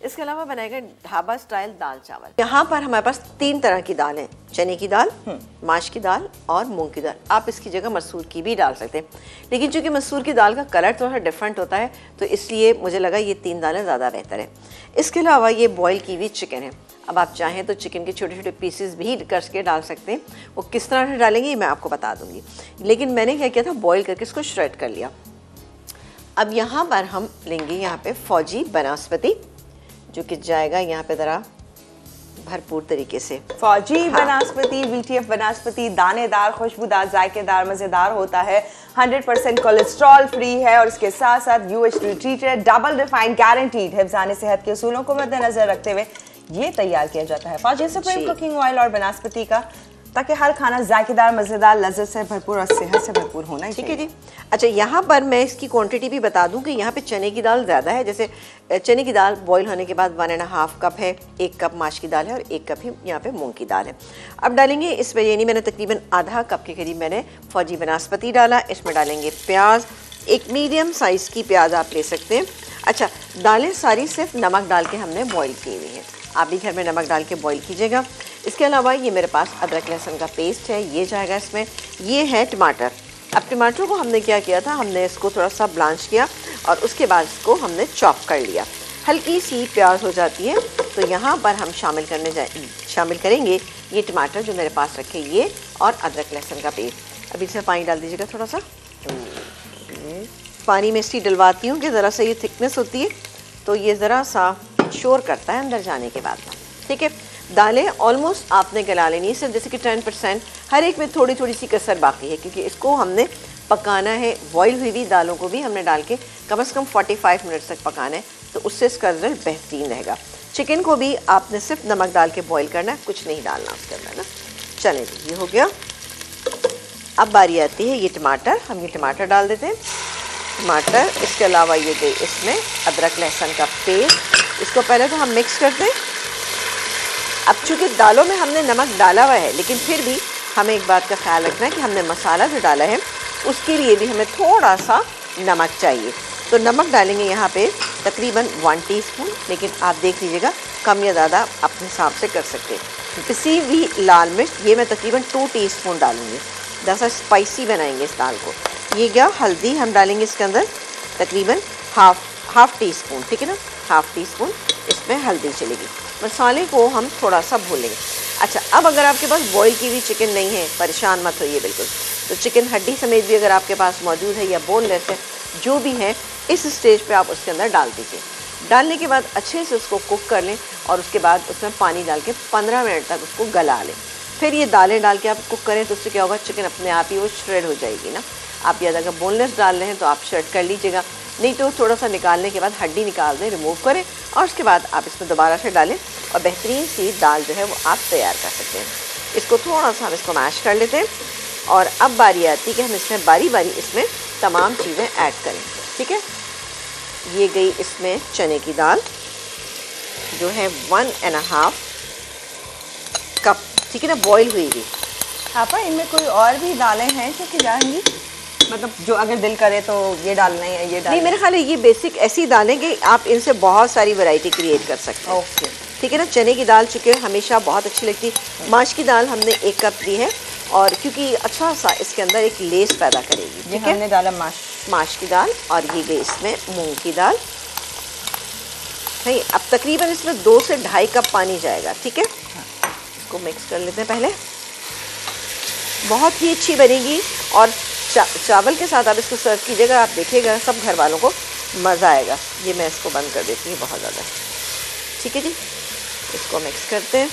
इसके अलावा बनाएगा ढाबा स्टाइल दाल चावल। यहाँ पर हमारे पास 3 तरह की दाल है, चने की दाल, माश की दाल और मूंग की दाल। आप इसकी जगह मसूर की भी डाल सकते हैं, लेकिन चूंकि मसूर की दाल का कलर थोड़ा डिफरेंट होता है तो इसलिए मुझे लगा ये 3 दालें ज़्यादा बेहतर है। इसके अलावा ये बॉयल की हुई चिकन है। अब आप चाहें तो चिकन के छोटे छोटे पीसेस भी करके डाल सकते हैं। वो किस तरह से डालेंगे ये मैं आपको बता दूंगी, लेकिन मैंने क्या किया था, बॉयल करके इसको श्रेड कर लिया। अब यहाँ पर हम लेंगे यहाँ पे फौजी बनास्पति, जो कि जाएगा यहाँ पे ज़रा भरपूर तरीके से। फौजी बनास्पति, VTF बनास्पति दानेदार, खुशबूदार, जायकेदार, मज़ेदार होता है, 100% कोलेस्ट्रॉल फ्री है और इसके साथ साथ UHT treated, double refined, guaranteed. हिफ्ज़ाने सेहत के उसूलों को मद्देनजर रखते हुए ये तैयार किया जाता है फौजी सुप्रीम कुकिंग ऑयल और बनास्पति का, ताकि हर खाना जायकेदार, मज़ेदार, लज्जत से भरपूर और सेहत से भरपूर होना चाहिए। ठीक है जी। अच्छा, यहाँ पर मैं इसकी क्वांटिटी भी बता दूं कि यहाँ पे चने की दाल ज़्यादा है। जैसे चने की दाल बॉईल होने के बाद 1.5 कप है, 1 कप माश की दाल है और 1 कप ही यहाँ पे मूंग की दाल है। अब डालेंगे इसमें, यानी मैंने तकरीबन आधा कप के करीब मैंने फौजी बनास्पति डाला। इसमें डालेंगे प्याज, एक मीडियम साइज़ की प्याज आप ले सकते हैं। अच्छा, दालें सारी सिर्फ नमक डाल के हमने बॉईल की हुई हैं, आप भी घर में नमक डाल के बॉईल कीजिएगा। इसके अलावा ये मेरे पास अदरक लहसुन का पेस्ट है, ये जाएगा इसमें। ये है टमाटर। अब टमाटर को हमने क्या किया था, हमने इसको थोड़ा सा ब्लांच किया और उसके बाद इसको हमने चॉप कर लिया। हल्की सी प्याज हो जाती है तो यहाँ पर हम शामिल करेंगे ये टमाटर जो मेरे पास रखे, ये और अदरक लहसुन का पेस्ट। अभी इसमें पानी डाल दीजिएगा थोड़ा सा। पानी में इसलिए डलवाती हूँ कि ज़रा सा ये थिकनेस होती है तो ये ज़रा सा शोर करता है अंदर जाने के बाद। ठीक है, दालें ऑलमोस्ट आपने गला लेनी है, सिर्फ जैसे कि 10%, हर एक में थोड़ी थोड़ी सी कसर बाकी है, क्योंकि इसको हमने पकाना है। बॉईल हुई हुई दालों को भी हमने डाल के कम से कम 45 मिनट तक पकाना है, तो उससे इसका रिजल्ट बेहतरीन रहेगा। चिकन को भी आपने सिर्फ नमक डाल के बॉईल करना है, कुछ नहीं डालना उसके अंदर ना। चलें जी, ये हो गया। अब बारी आती है ये टमाटर, हम ये टमाटर डाल देते हैं। टमाटर, इसके अलावा ये गई इसमें अदरक लहसुन का पेस्ट। इसको पहले तो हम मिक्स करते हैं। अब चूँकि दालों में हमने नमक डाला हुआ है, लेकिन फिर भी हमें एक बात का ख्याल रखना है कि हमने मसाला जो डाला है उसके लिए भी हमें थोड़ा सा नमक चाहिए। तो नमक डालेंगे यहाँ पे तकरीबन 1 टीस्पून, लेकिन आप देख लीजिएगा कम या ज़्यादा अपने हिसाब से कर सकते हैं। पिसी हुई लाल मिर्च ये मैं तकरीबन 2 टीस्पून डालूँगी, ज़रा स्पाइसी बनाएंगे इस दाल को। ये क्या, हल्दी हम डालेंगे इसके अंदर तकरीबन हाफ टी स्पून, ठीक है ना, हाफ टी स्पून इसमें हल्दी चलेगी। मसाले को हम थोड़ा सा भूलेंगे। अच्छा, अब अगर आपके पास बॉईल की हुई चिकन नहीं है, परेशान मत होइए बिल्कुल। तो चिकन हड्डी समेत भी अगर आपके पास मौजूद है या बोनलेस है, जो भी है, इस स्टेज पे आप उसके अंदर डाल दीजिए। डालने के बाद अच्छे से उसको कुक कर लें और उसके बाद उसमें पानी डाल के 15 मिनट तक उसको गला लें। फिर ये दालें डाल के आप कुक करें तो उससे क्या होगा, चिकन अपने आप ही वो श्रेड हो जाएगी ना। आप या अगर बोनलेस डाल रहे हैं तो आप श्रेड कर लीजिएगा, नहीं तो थोड़ा सा निकालने के बाद हड्डी निकाल दें, रिमूव करें और उसके बाद आप इसमें दोबारा से डालें और बेहतरीन सी दाल जो है वो आप तैयार कर सकते हैं। इसको थोड़ा सा हम इसको मैश कर लेते हैं और अब बारी आती है कि हम इसमें बारी बारी इसमें तमाम चीज़ें ऐड करें। ठीक है, ये गई इसमें चने की दाल जो है 1.5 कप, ठीक है ना, बॉईल हुई हुई। आपा इनमें कोई और भी दालें हैं जो कि जाएंगी, मतलब जो अगर दिल करे तो ये डालना है, ये डालना नहीं, मेरे ख्याल है ये बेसिक ऐसी दालें कि आप इनसे बहुत सारी वैरायटी क्रिएट कर सकते हैं। ओके, ठीक है ना। चने की दाल चूँकि हमेशा बहुत अच्छी लगती है। माश की दाल हमने 1 कप दी है और क्योंकि अच्छा सा इसके अंदर एक लेस पैदा करेगी। ठीक है, हमने डाला माश की दाल और ये गई इसमें मूंग की दाल। नहीं, अब तकरीबन इसमें 2 से 2.5 कप पानी जाएगा। ठीक है, इसको मिक्स कर लेते हैं पहले। बहुत ही अच्छी बनेगी और चावल के साथ आप इसको सर्व कीजिएगा, आप देखिएगा सब घर वालों को मज़ा आएगा। ये मैं इसको बंद कर देती हूँ बहुत ज़्यादा। ठीक है जी, इसको मिक्स करते हैं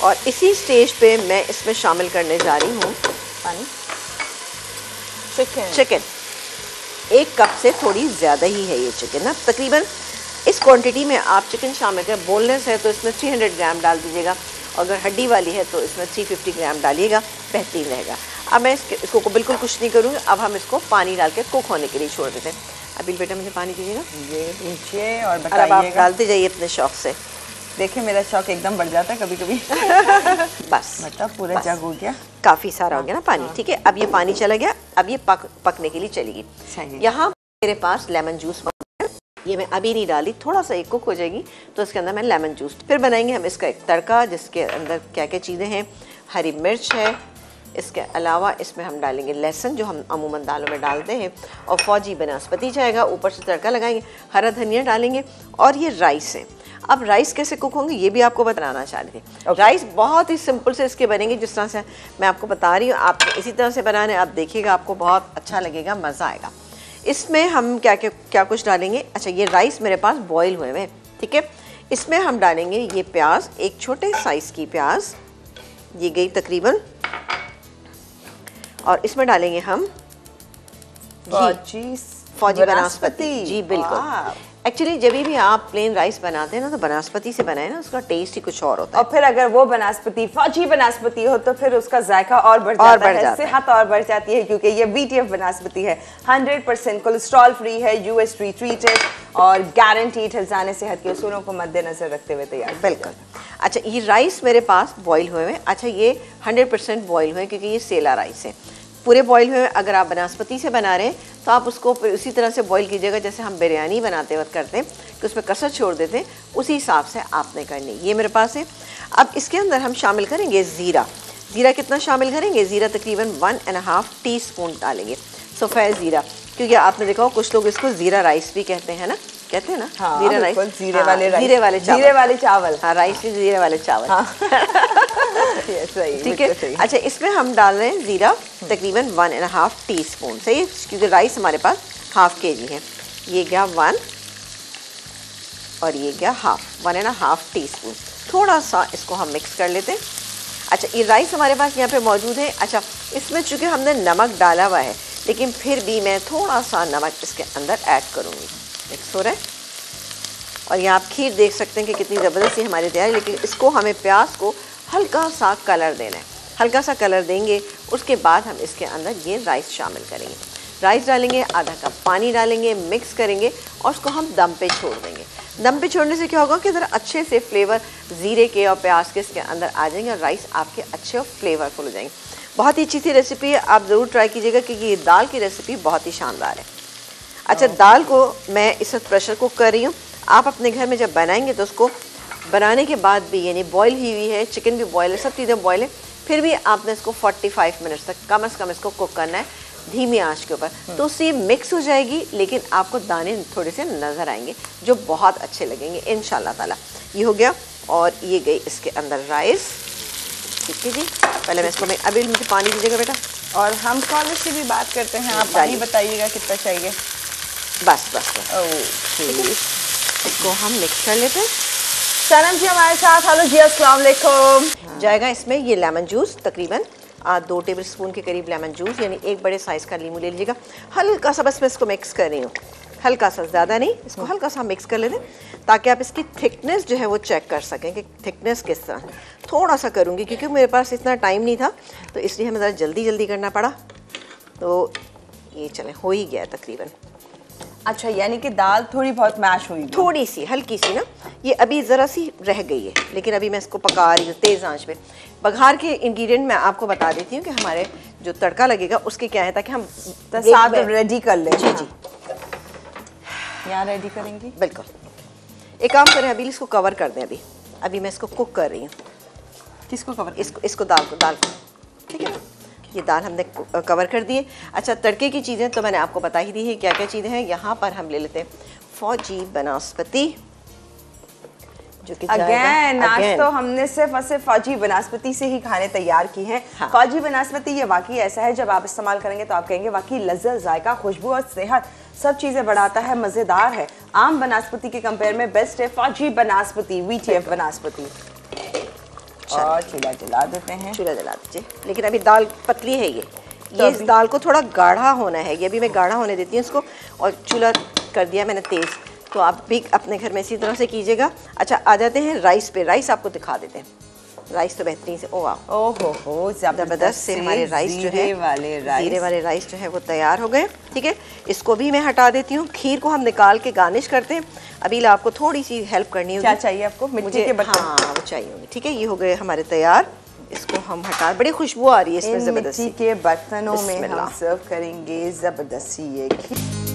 और इसी स्टेज पे मैं इसमें शामिल करने जा रही हूँ पानी, चिकन। 1 कप से थोड़ी ज़्यादा ही है ये चिकन ना, तकरीबन इस क्वांटिटी में आप चिकन शामिल करें। बोनलेस है तो इसमें 300 ग्राम डाल दीजिएगा, अगर हड्डी वाली है तो इसमें 350 ग्राम डालिएगा, बेहतरीन रहेगा। अब मैं इसको बिल्कुल कुछ नहीं करूँगी, अब हम इसको पानी डाल के कुक होने के लिए छोड़ देते हैं। अभी बेटा मुझे पानी दीजिएगा, ये दीजिए और अब आप डालते जाइए अपने शौक से। देखिए मेरा शौक एकदम बढ़ जाता है कभी कभी। बस मतलब पूरा जग हो गया, काफ़ी सारा हो गया ना पानी। ठीक है, अब ये पानी चला गया, अब ये पकने के लिए चलेगी। यहाँ मेरे पास लेमन जूस ये मैं अभी नहीं डाली, थोड़ा सा एक कुक हो जाएगी तो इसके अंदर मैं लेमन जूस। फिर बनाएंगे हम इसका एक तड़का, जिसके अंदर क्या क्या चीज़ें हैं। हरी मिर्च है, इसके अलावा इसमें हम डालेंगे लहसुन, जो हम अमूमन दालों में डालते हैं, और फौजी बनास्पति जाएगा, ऊपर से तड़का लगाएंगे, हरा धनिया डालेंगे, और ये राइस है। अब राइस कैसे कुक होंगे ये भी आपको बताना चाह रही थी। राइस बहुत ही सिंपल से इसके बनेंगे, जिस तरह से मैं आपको बता रही हूँ, आप इसी तरह से बनाने, आप देखिएगा, आपको बहुत अच्छा लगेगा, मज़ा आएगा। इसमें हम क्या कुछ डालेंगे। अच्छा, ये राइस मेरे पास बॉईल हुए हैं, ठीक है। इसमें हम डालेंगे ये प्याज, एक छोटे साइज़ की प्याज, ये गई तकरीबन, और इसमें डालेंगे हम फौजी बनास्पति। जी बिल्कुल। एक्चुअली जब भी आप प्लेन राइस बनाते हैं ना, तो बनास्पति से बनाए ना, उसका टेस्ट ही कुछ और होता है। और फिर अगर वो बनास्पति फौजी बनास्पति हो तो फिर उसका जायका और बढ़ जाता है, सेहत और बढ़ जाती है, क्योंकि ये VTF बनास्पति है, 100% कोलेस्ट्रॉल फ्री है, UHT ट्रीटेड और गारंटीड हिफ्ज़ान सेहत के उसूलों को मद्देनजर रखते हुए तैयार। बिल्कुल। अच्छा, ये राइस मेरे पास बॉईल हुए हैं। अच्छा, ये 100% बॉईल हुए, क्योंकि ये सेला राइस है, पूरे बॉईल हुए। अगर आप बनास्पति से बना रहे हैं तो आप उसको उसी तरह से बॉईल कीजिएगा जैसे हम बिरयानी बनाते वक्त करते हैं, कि उसमें कसर छोड़ देते हैं, उसी हिसाब से आपने करनी। ये मेरे पास है। अब इसके अंदर हम शामिल करेंगे ज़ीरा। ज़ीरा कितना शामिल करेंगे? ज़ीरा तकरीबन 1.5 टीस्पून डालेंगे, सफ़ेद ज़ीरा, क्योंकि आपने देखा हो कुछ लोग इसको ज़ीरा राइस भी कहते हैं ना, कहते हैं ना। हाँ, ज़ीरा राइस, ज़ीरे वाले चावल। हाँ, राइस भी ज़ीरे वाले चावल। हाँ। ठीक है। अच्छा, इसमें हम डाल रहे हैं ज़ीरा तकरीबन 1.5 टीस्पून, सही है, क्योंकि राइस हमारे पास ½ kg है। ये गया 1 और ये गया ½ 1.5 टीस्पून। थोड़ा सा इसको हम मिक्स कर लेते हैं। अच्छा, ये राइस हमारे पास यहाँ पे मौजूद है। अच्छा, इसमें चूँकि हमने नमक डाला हुआ है, लेकिन फिर भी मैं थोड़ा सा नमक इसके अंदर ऐड करूँगी। मिक्स हो रहा है, और यहाँ आप खीर देख सकते हैं कि कितनी ज़बरदस्ती हमारी तैयार है। लेकिन इसको हमें प्याज को हल्का सा कलर देना है, हल्का सा कलर देंगे, उसके बाद हम इसके अंदर ये राइस शामिल करेंगे। राइस डालेंगे, आधा कप पानी डालेंगे, मिक्स करेंगे, और उसको हम दम पे छोड़ देंगे। दम पे छोड़ने से क्या होगा कि ज़रा अच्छे से फ्लेवर ज़ीरे के और प्याज के इसके अंदर आ जाएंगे, और राइस आपके अच्छे और फ्लेवरफुल हो जाएंगे। बहुत ही अच्छी सी रेसिपी है, आप ज़रूर ट्राई कीजिएगा, क्योंकि ये दाल की रेसिपी बहुत ही शानदार है। अच्छा, दाल को मैं इस वक्त प्रेशर कुक कर रही हूँ। आप अपने घर में जब बनाएंगे तो उसको बनाने के बाद भी, यानी बॉयल ही हुई है, चिकन भी बॉयल है, सब चीज़ें बॉयल है, फिर भी आपने इसको 45 मिनट्स तक कम से कम इसको कुक करना है, धीमी आंच के ऊपर। तो उससे मिक्स हो जाएगी, लेकिन आपको दाने थोड़े से नज़र आएंगे, जो बहुत अच्छे लगेंगे इंशाल्लाह ताला। ये हो गया, और ये गई इसके अंदर राइस। ठीक है जी, पहले मैं इसको अभी मुझे पानी दीजिएगा बेटा। और हम कॉलेज से भी बात करते हैं, आप पानी बताइएगा कितना चाहिए। बस बस बस, इसको हम मिक्स कर लेते हैं। सनम जी हमारे साथ, हेलो जी, अस्सलाम वालेकुम। जाएगा इसमें ये लेमन जूस, तकरीबन 2 टेबल स्पून के करीब लेमन जूस, यानी एक बड़े साइज़ का नींबू ले लीजिएगा। हल्का सा बस मैं इसको मिक्स कर रही हूँ, हल्का सा, ज़्यादा नहीं, इसको हल्का सा मिक्स कर लेते, ताकि आप इसकी थिकनेस जो है वो चेक कर सकें कि थिकनेस किस तरह। थोड़ा सा करूँगी क्योंकि मेरे पास इतना टाइम नहीं था, तो इसलिए हमें ज़रा जल्दी करना पड़ा। तो ये चले, हो ही गया तकरीबन। अच्छा, यानी कि दाल थोड़ी बहुत मैश हुई, थोड़ी सी हल्की सी ना, ये अभी ज़रा सी रह गई है, लेकिन अभी मैं इसको पका रही हूँ तेज़ आंच पे। बघार के इंग्रेडिएंट मैं आपको बता देती हूँ कि हमारे जो तड़का लगेगा उसके क्या है, ताकि हम साथ रेडी कर लें। जी जी, यहाँ रेडी करेंगी। बिल्कुल। एक काम करें, अभी इसको कवर कर दें। अभी मैं इसको कुक कर रही हूँ। किसको कवर? इसको दाल को, ठीक है ना। ये दाल हमने कवर कर दी है। अच्छा, तड़के की चीज़ें तो मैंने आपको बता ही दी है क्या क्या चीज़ें हैं। यहाँ पर हम ले लेते हैं फौजी बनास्पति, जो कि अगेन आज तो हमने सिर्फ और सिर्फ फौजी बनास्पति से ही खाने तैयार की हैं। हाँ। फौजी बनास्पति ये वाकई ऐसा है, जब आप इस्तेमाल करेंगे तो आप कहेंगे वाकई लज्जत, जायका, खुशबू और सेहत सब चीज़ें बढ़ाता है, मज़ेदार है। आम बनास्पति के कंपेयर में बेस्ट है फौजी बनास्पति, VTF बनास्पति। और चूल्हा जला देते हैं। चूल्हा जला दीजिए, लेकिन अभी दाल पतली है ये इस दाल को थोड़ा गाढ़ा होना है। ये अभी मैं गाढ़ा होने देती हूँ इसको, और चूल्हा कर दिया मैंने तेज़। तो आप भी अपने घर में इसी तरह से कीजिएगा। अच्छा, आ जाते हैं राइस पे। राइस आपको दिखा देते हैं। राइस तो बेहतरीन से, ओहो ज़बरदस्त से हमारे राइस जो है, ज़ीरे वाले राइस जो है वो तैयार हो गए। ठीक है, इसको भी मैं हटा देती हूँ। खीर को हम निकाल के गार्निश करते हैं। अभी आपको थोड़ी सी हेल्प करनी होगी। क्या चाहिए आपको? मिट्टी के बर्तन? हाँ, वो चाहिए होंगे। ठीक है, ये हो गए हमारे तैयार। इसको हम हटा, बड़ी खुशबू आ रही है इसमें ज़बरदस्त। मिट्टी के बर्तनों में हम सर्व करेंगे ज़बरदस्ती ये खीर।